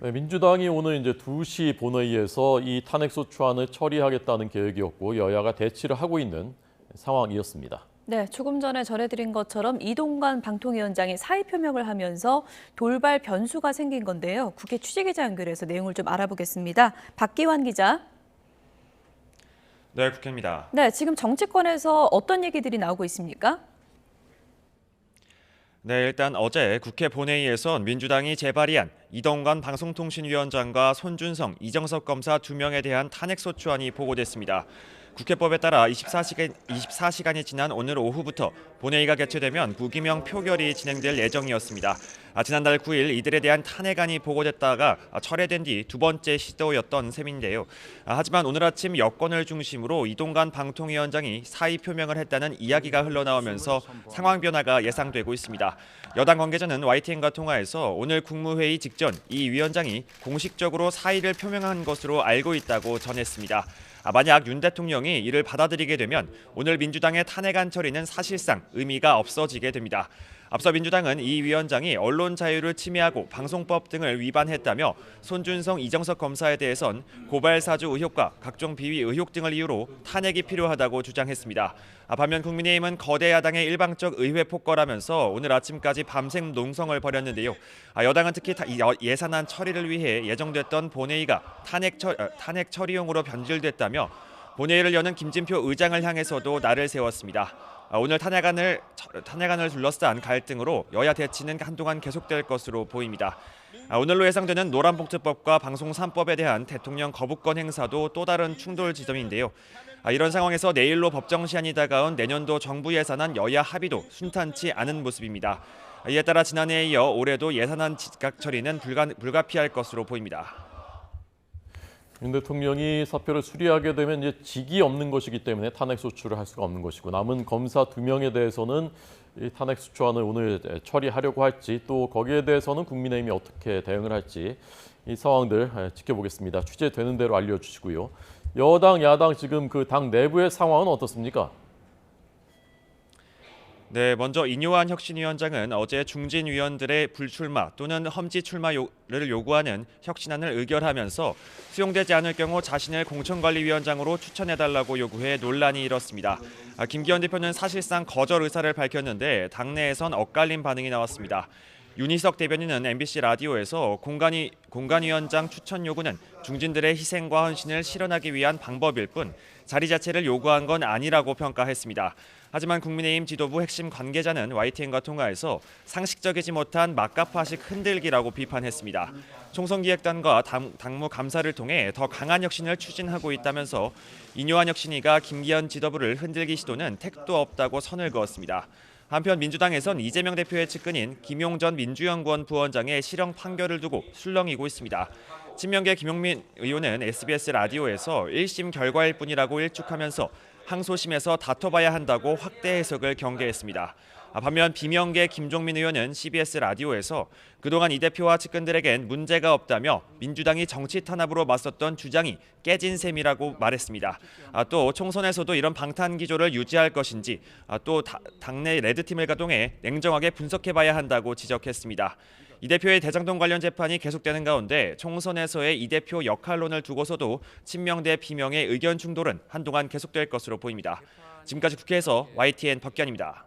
네, 민주당이 오늘 이제 2시 본회의에서 이 탄핵소추안을 처리하겠다는 계획이었고 여야가 대치를 하고 있는 상황이었습니다. 네, 조금 전에 전해드린 것처럼 이동관 방통위원장이 사의 표명을 하면서 돌발 변수가 생긴 건데요. 국회 취재기자 연결해서 내용을 좀 알아보겠습니다. 박기환 기자. 네, 국회입니다. 네, 지금 정치권에서 어떤 얘기들이 나오고 있습니까? 네, 일단 어제 국회 본회의에선 민주당이 재발의한 이동관 방송통신위원장과 손준성, 이정석 검사 2명에 대한 탄핵소추안이 보고됐습니다. 국회법에 따라 24시간이 지난 오늘 오후부터 본회의가 개최되면 무기명 표결이 진행될 예정이었습니다. 지난달 9일 이들에 대한 탄핵안이 보고됐다가 철회된 뒤 2번째 시도였던 셈인데요. 하지만 오늘 아침 여권을 중심으로 이동관 방통위원장이 사의 표명을 했다는 이야기가 흘러나오면서 상황 변화가 예상되고 있습니다. 여당 관계자는 YTN과 통화해서 오늘 국무회의 직전 이 위원장이 공식적으로 사의를 표명한 것으로 알고 있다고 전했습니다. 만약 윤 대통령이 이를 받아들이게 되면 오늘 민주당의 탄핵안 처리는 사실상 의미가 없어지게 됩니다. 앞서 민주당은 이 위원장이 언론 자유를 침해하고 방송법 등을 위반했다며 손준성, 이정석 검사에 대해선 고발 사주 의혹과 각종 비위 의혹 등을 이유로 탄핵이 필요하다고 주장했습니다. 반면 국민의힘은 거대 야당의 일방적 의회 폭거라면서 오늘 아침까지 밤샘 농성을 벌였는데요. 여당은 특히 예산안 처리를 위해 예정됐던 본회의가 탄핵 처리용으로 변질됐다며 본회의를 여는 김진표 의장을 향해서도 날을 세웠습니다. 오늘 탄핵안을 둘러싼 갈등으로 여야 대치는 한동안 계속될 것으로 보입니다. 오늘로 예상되는 노란봉투법과 방송 3법에 대한 대통령 거부권 행사도 또 다른 충돌 지점인데요. 이런 상황에서 내일로 법정 시한이 다가온 내년도 정부 예산안 여야 합의도 순탄치 않은 모습입니다. 이에 따라 지난해에 이어 올해도 예산안 즉각 처리는 불가피할 것으로 보입니다. 윤 대통령이 사표를 수리하게 되면 이제 직이 없는 것이기 때문에 탄핵 소추를 할 수가 없는 것이고 남은 검사 2명에 대해서는 이 탄핵 소추안을 오늘 처리하려고 할지 또 거기에 대해서는 국민의힘이 어떻게 대응을 할지 이 상황들 지켜보겠습니다. 취재되는 대로 알려주시고요. 여당, 야당 지금 그 당 내부의 상황은 어떻습니까? 네, 먼저 인요한 혁신위원장은 어제 중진 위원들의 불출마 또는 험지 출마를 요구하는 혁신안을 의결하면서 수용되지 않을 경우 자신을 공천관리위원장으로 추천해달라고 요구해 논란이 일었습니다. 김기현 대표는 사실상 거절 의사를 밝혔는데 당내에선 엇갈린 반응이 나왔습니다. 윤희석 대변인은 MBC 라디오에서 공관위원장 추천 요구는 중진들의 희생과 헌신을 실현하기 위한 방법일 뿐 자리 자체를 요구한 건 아니라고 평가했습니다. 하지만 국민의힘 지도부 핵심 관계자는 YTN과 통화해서 상식적이지 못한 막가파식 흔들기라고 비판했습니다. 총선기획단과 당무 감사를 통해 더 강한 혁신을 추진하고 있다면서 인요한 혁신위가 김기현 지도부를 흔들기 시도는 택도 없다고 선을 그었습니다. 한편 민주당에선 이재명 대표의 측근인 김용전 민주연구원 부원장의 실형 판결을 두고 술렁이고 있습니다. 친명계 김용민 의원은 SBS 라디오에서 1심 결과일 뿐이라고 일축하면서 항소심에서 다퉈봐야 한다고 확대 해석을 경계했습니다. 반면 비명계 김종민 의원은 CBS 라디오에서 그동안 이 대표와 측근들에겐 문제가 없다며 민주당이 정치 탄압으로 맞섰던 주장이 깨진 셈이라고 말했습니다. 또 총선에서도 이런 방탄 기조를 유지할 것인지 또 당내 레드팀을 가동해 냉정하게 분석해봐야 한다고 지적했습니다. 이 대표의 대장동 관련 재판이 계속되는 가운데 총선에서의 이 대표 역할론을 두고서도 친명 대 비명의 의견 충돌은 한동안 계속될 것으로 보입니다. 지금까지 국회에서 YTN 박기환입니다.